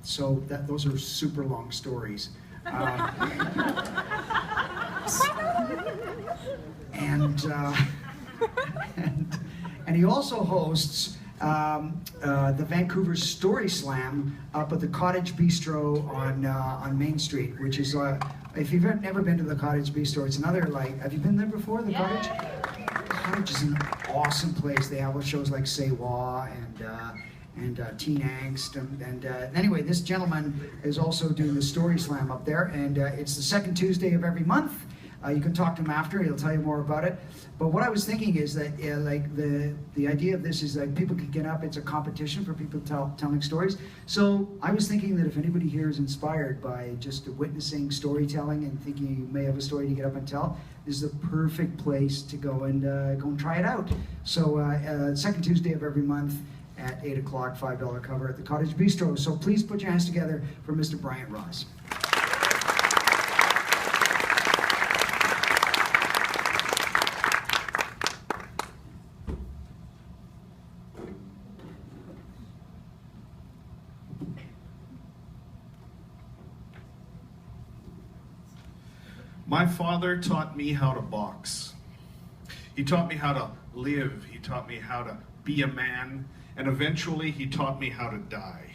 So those are super long stories. And he also hosts the Vancouver Story Slam up at the Cottage Bistro on Main Street, which is, if you've never been to the Cottage Bistro, it's another, like, have you been there before, the Cottage? Cottage is an awesome place. They have shows like Say Wah and Teen Angst, and anyway, this gentleman is also doing the Story Slam up there, and it's the second Tuesday of every month. You can talk to him after, he'll tell you more about it. But what I was thinking is that like the idea of this is like people can get up, it's a competition for people telling stories. So I was thinking that if anybody here is inspired by just witnessing storytelling and thinking you may have a story to get up and tell, this is the perfect place to go and try it out. So second Tuesday of every month at 8 o'clock, $5 cover at the Cottage Bistro. So please put your hands together for Mr. Bryant Ross. My father taught me how to box. He taught me how to live. He taught me how to be a man. And eventually he taught me how to die.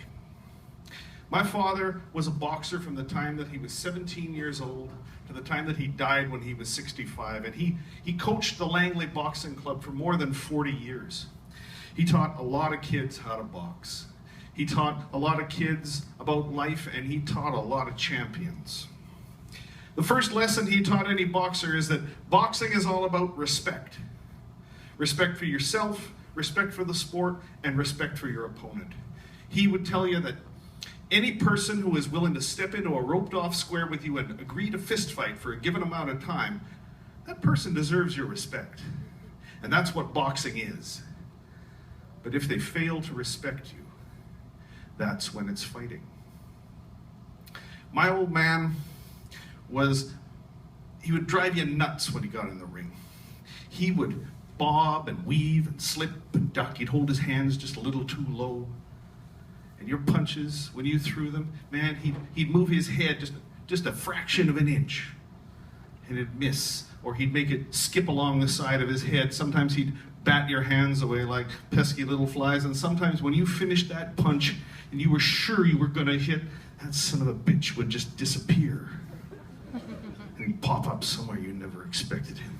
My father was a boxer from the time that he was 17 years old to the time that he died when he was 65. And he coached the Langley Boxing Club for more than 40 years. He taught a lot of kids how to box. He taught a lot of kids about life, and he taught a lot of champions. The first lesson he taught any boxer is that boxing is all about respect. Respect for yourself, respect for the sport, and respect for your opponent. He would tell you that any person who is willing to step into a roped-off square with you and agree to fist fight for a given amount of time, that person deserves your respect. And that's what boxing is. But if they fail to respect you, that's when it's fighting. My old man he would drive you nuts when he got in the ring. He would bob and weave and slip and duck. He'd hold his hands just a little too low. And your punches, when you threw them, man, he'd move his head just a fraction of an inch. And it'd miss, or he'd make it skip along the side of his head. Sometimes he'd bat your hands away like pesky little flies. And sometimes when you finished that punch and you were sure you were gonna hit, that son of a bitch would just disappear. And he'd pop up somewhere you never expected him.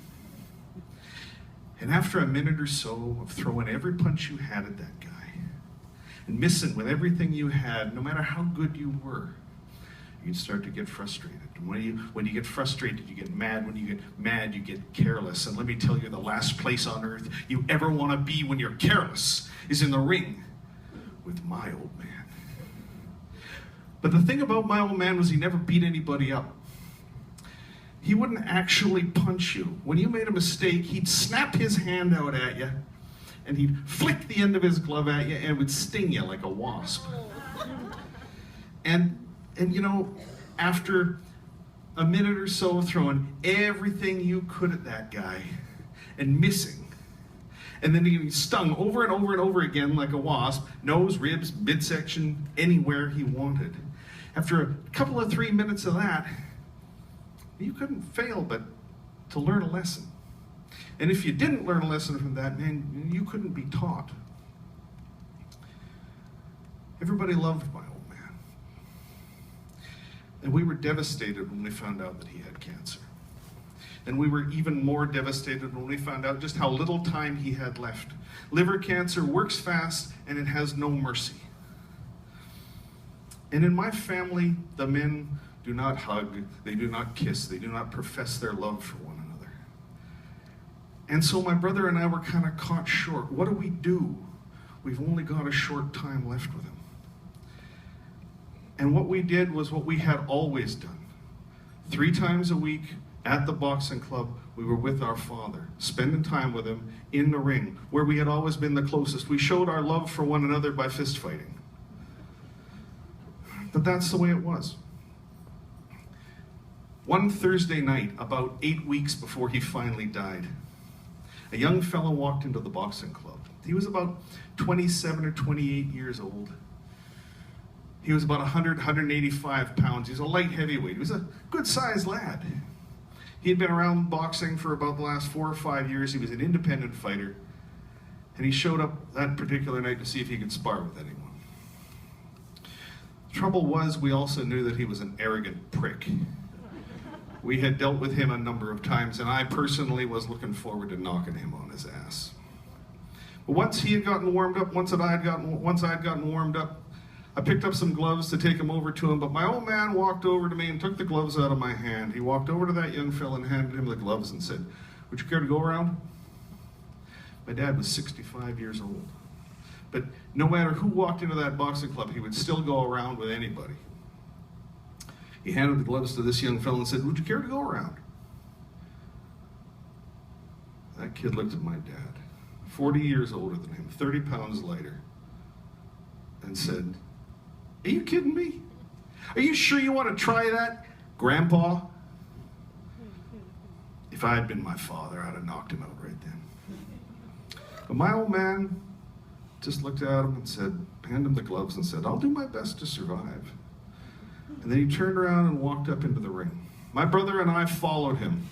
And after a minute or so of throwing every punch you had at that guy, and missing with everything you had, no matter how good you were, you'd start to get frustrated. And when you get frustrated, you get mad. When you get mad, you get careless. And let me tell you, the last place on earth you ever want to be when you're careless is in the ring with my old man. But the thing about my old man was he never beat anybody up. He wouldn't actually punch you. When you made a mistake, he'd snap his hand out at you, and he'd flick the end of his glove at you, and it would sting you like a wasp. And you know, after a minute or so of throwing everything you could at that guy, and missing, and then he stung over and over and over again like a wasp, nose, ribs, midsection, anywhere he wanted. After a couple of 3 minutes of that, you couldn't fail but to learn a lesson. And if you didn't learn a lesson from that, man, you couldn't be taught. Everybody loved my old man. And we were devastated when we found out that he had cancer. And we were even more devastated when we found out just how little time he had left. Liver cancer works fast and it has no mercy. And in my family, the men do not hug, they do not kiss, they do not profess their love for one another. And so my brother and I were kind of caught short. What do we do? We've only got a short time left with him. And what we did was what we had always done. 3 times a week at the boxing club, we were with our father, spending time with him in the ring, where we had always been the closest. We showed our love for one another by fist fighting. But that's the way it was. One Thursday night, about 8 weeks before he finally died, a young fellow walked into the boxing club. He was about 27 or 28 years old. He was about 100, 185 pounds. He was a light heavyweight. He was a good-sized lad. He had been around boxing for about the last 4 or 5 years. He was an independent fighter. And he showed up that particular night to see if he could spar with anyone. The trouble was, we also knew that he was an arrogant prick. We had dealt with him a number of times, and I personally was looking forward to knocking him on his ass. But once he had gotten warmed up, once I had gotten warmed up, I picked up some gloves to take him over to him, but my old man walked over to me and took the gloves out of my hand. He walked over to that young fella and handed him the gloves and said, "Would you care to go around?" My dad was 65 years old. But no matter who walked into that boxing club, he would still go around with anybody. He handed the gloves to this young fellow and said, "Would you care to go around?" That kid looked at my dad, 40 years older than him, 30 pounds lighter, and said, "Are you kidding me? Are you sure you want to try that, Grandpa?" If I had been my father, I'd have knocked him out right then. But my old man just looked at him and said, handed him the gloves and said, "I'll do my best to survive." And then he turned around and walked up into the ring. My brother and I followed him.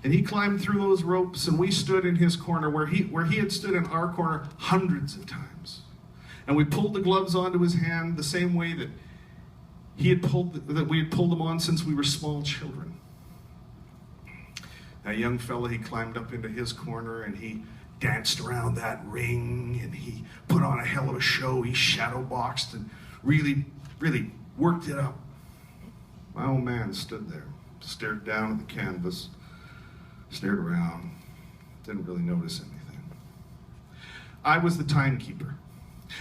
And he climbed through those ropes, and we stood in his corner where he had stood in our corner hundreds of times. And we pulled the gloves onto his hand the same way that we had pulled them on since we were small children. That young fella, he climbed up into his corner and he danced around that ring and he put on a hell of a show. He shadow boxed and really, really worked it up. My old man stood there, stared down at the canvas, stared around, didn't really notice anything. I was the timekeeper.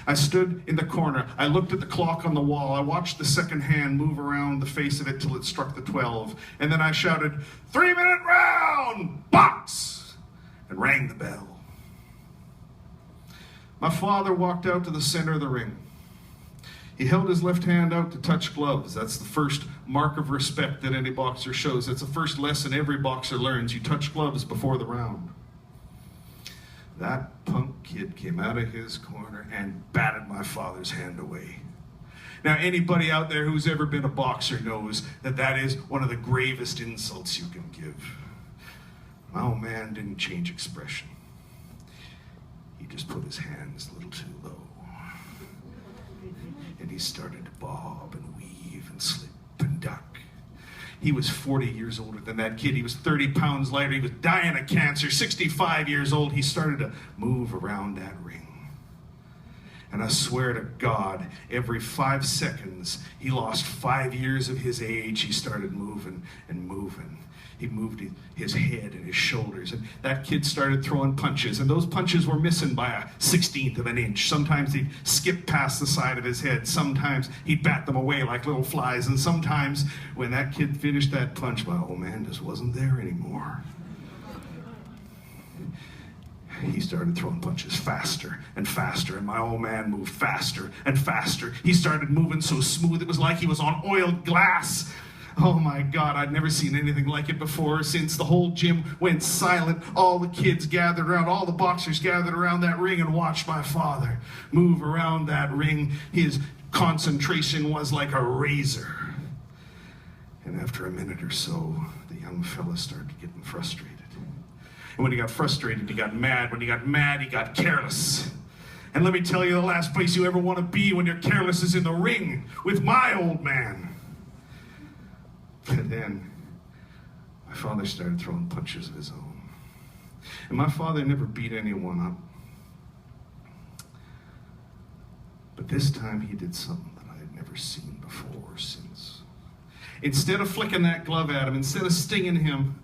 I stood in the corner. I looked at the clock on the wall. I watched the second hand move around the face of it till it struck the 12. And then I shouted, "3-minute round, box!" and rang the bell. My father walked out to the center of the ring. He held his left hand out to touch gloves. That's the first mark of respect that any boxer shows. That's the first lesson every boxer learns. You touch gloves before the round. That punk kid came out of his corner and batted my father's hand away. Now, anybody out there who's ever been a boxer knows that that is one of the gravest insults you can give. My old man didn't change expression. He just put his hands a little too low. And he started to bob and weave and slip and duck. He was 40 years older than that kid. He was 30 pounds lighter. He was dying of cancer. 65 years old. He started to move around that ring. And I swear to God, every 5 seconds, he lost 5 years of his age. He started moving and moving. He moved his head and his shoulders, and that kid started throwing punches, and those punches were missing by a 1/16 of an inch. Sometimes he'd skip past the side of his head. Sometimes he'd bat them away like little flies, and sometimes when that kid finished that punch, my old man just wasn't there anymore. He started throwing punches faster and faster, and my old man moved faster and faster. He started moving so smooth it was like he was on oiled glass. Oh my God, I'd never seen anything like it before. Since the whole gym went silent, all the kids gathered around, all the boxers gathered around that ring and watched my father move around that ring. His concentration was like a razor. And after a minute or so, the young fella started getting frustrated. And when he got frustrated, he got mad. When he got mad, he got careless. And let me tell you, the last place you ever want to be when you're careless is in the ring with my old man. And then my father started throwing punches of his own. And my father never beat anyone up. But this time he did something that I had never seen before or since. Instead of flicking that glove at him, instead of stinging him,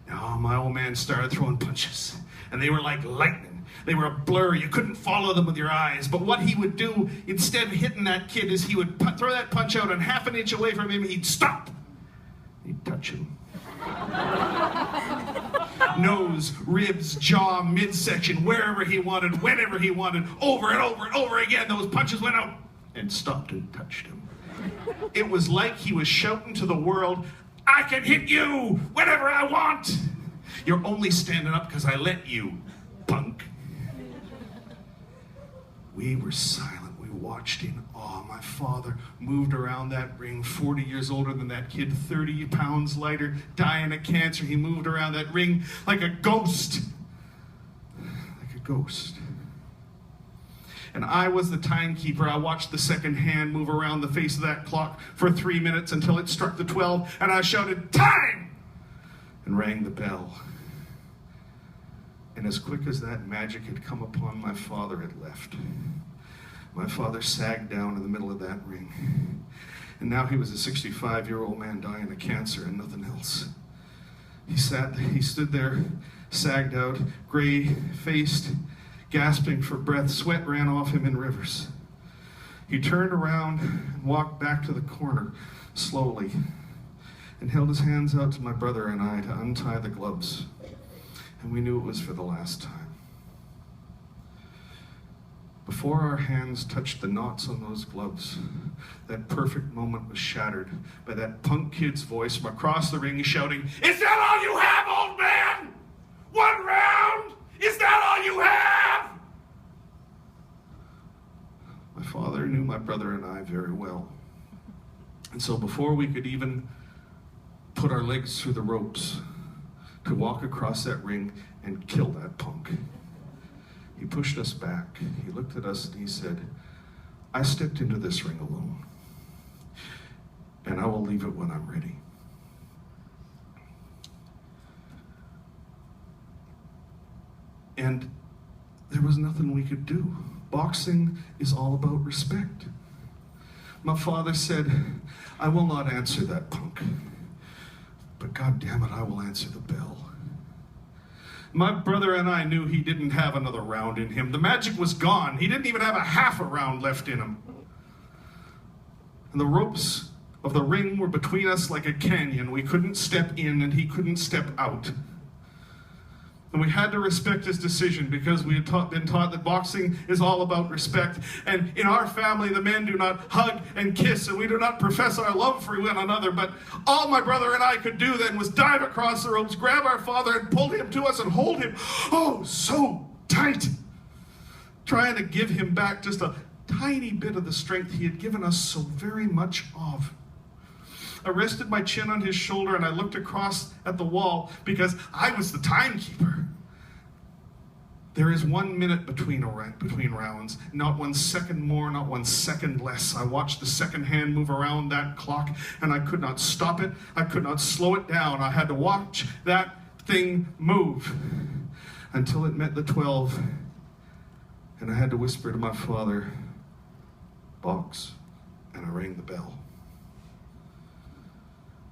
now my old man started throwing punches. And they were like lightning. They were a blur. You couldn't follow them with your eyes. But what he would do, instead of hitting that kid, is he would throw that punch out, and half an inch away from him, he'd stop. He'd touch him. Nose, ribs, jaw, midsection, wherever he wanted, whenever he wanted, over and over and over again. Those punches went out and stopped and touched him. It was like he was shouting to the world, "I can hit you whenever I want. You're only standing up because I let you, punk." We were silent. We watched in awe. My father moved around that ring, 40 years older than that kid, 30 pounds lighter, dying of cancer. He moved around that ring like a ghost. Like a ghost. And I was the timekeeper. I watched the second hand move around the face of that clock for 3 minutes until it struck the 12, and I shouted, "Time!" and rang the bell. And as quick as that magic had come upon my father, it left. My father sagged down in the middle of that ring. And now he was a 65-year-old man dying of cancer and nothing else. He stood there, sagged out, gray-faced, gasping for breath. Sweat ran off him in rivers. He turned around and walked back to the corner slowly and held his hands out to my brother and I to untie the gloves. And we knew it was for the last time. Before our hands touched the knots on those gloves, that perfect moment was shattered by that punk kid's voice from across the ring shouting, "Is that all you have, old man? One round? Is that all you have?" My father knew my brother and I very well. And so before we could even put our legs through the ropes to walk across that ring and kill that punk, he pushed us back. He looked at us and he said, "I stepped into this ring alone, and I will leave it when I'm ready." And there was nothing we could do. Boxing is all about respect. My father said, "I will not answer that punk, but God damn it, I will answer the bell." My brother and I knew he didn't have another round in him. The magic was gone. He didn't even have a half a round left in him. And the ropes of the ring were between us like a canyon. We couldn't step in and he couldn't step out. And we had to respect his decision because we had been taught that boxing is all about respect. And in our family, the men do not hug and kiss, and we do not profess our love for one another. But all my brother and I could do then was dive across the ropes, grab our father, and pull him to us and hold him, oh, so tight, trying to give him back just a tiny bit of the strength he had given us so very much of. I rested my chin on his shoulder and I looked across at the wall because I was the timekeeper. There is 1 minute between rounds, not 1 second more, not 1 second less. I watched the second hand move around that clock and I could not stop it. I could not slow it down. I had to watch that thing move until it met the 12. And I had to whisper to my father, "Box," and I rang the bell.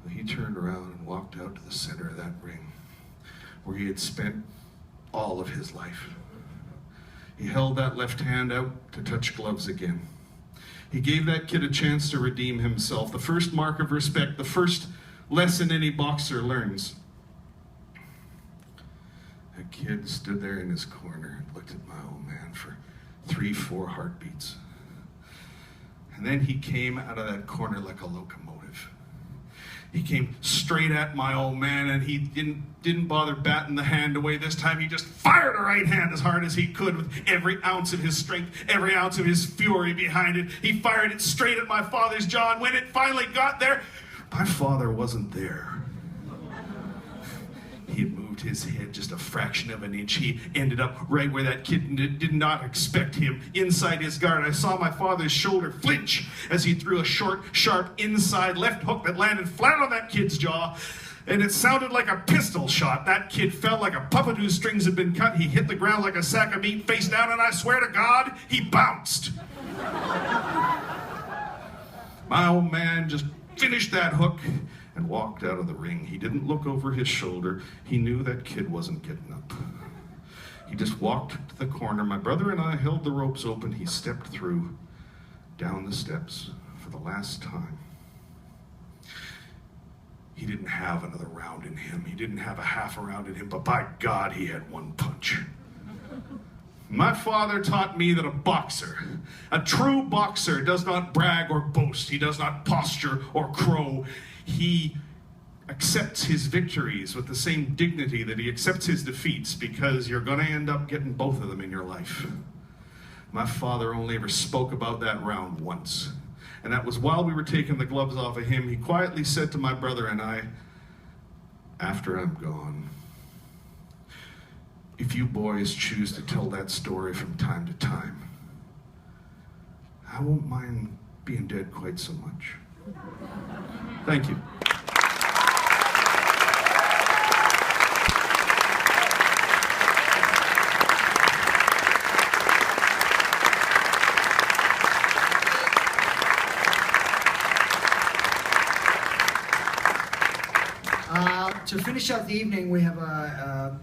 He turned around and walked out to the center of that ring where he had spent all of his life. He held that left hand out to touch gloves again. He gave that kid a chance to redeem himself, the first mark of respect, the first lesson any boxer learns. That kid stood there in his corner and looked at my old man for 3-4 heartbeats. And then he came out of that corner like a locomotive. He came straight at my old man, and he didn't bother batting the hand away this time. He just fired a right hand as hard as he could with every ounce of his strength, every ounce of his fury behind it. He fired it straight at my father's jaw, and when it finally got there, my father wasn't there. He had moved his head just a fraction of an inch. He ended up right where that kid did not expect him, inside his guard. I saw my father's shoulder flinch as he threw a short, sharp inside left hook that landed flat on that kid's jaw. And it sounded like a pistol shot. That kid fell like a puppet whose strings had been cut. He hit the ground like a sack of meat face down, and I swear to God, he bounced. My old man just finished that hook and walked out of the ring. He didn't look over his shoulder. He knew that kid wasn't getting up. He just walked to the corner. My brother and I held the ropes open. He stepped through, down the steps for the last time. He didn't have another round in him. He didn't have a half a round in him, but by God, he had one punch. My father taught me that a true boxer, does not brag or boast. He does not posture or crow. He accepts his victories with the same dignity that he accepts his defeats, because you're going to end up getting both of them in your life. My father only ever spoke about that round once. And that was while we were taking the gloves off of him. He quietly said to my brother and I, after I'm gone, if you boys choose to tell that story from time to time, I won't mind being dead quite so much. Thank you. To finish out the evening, we have a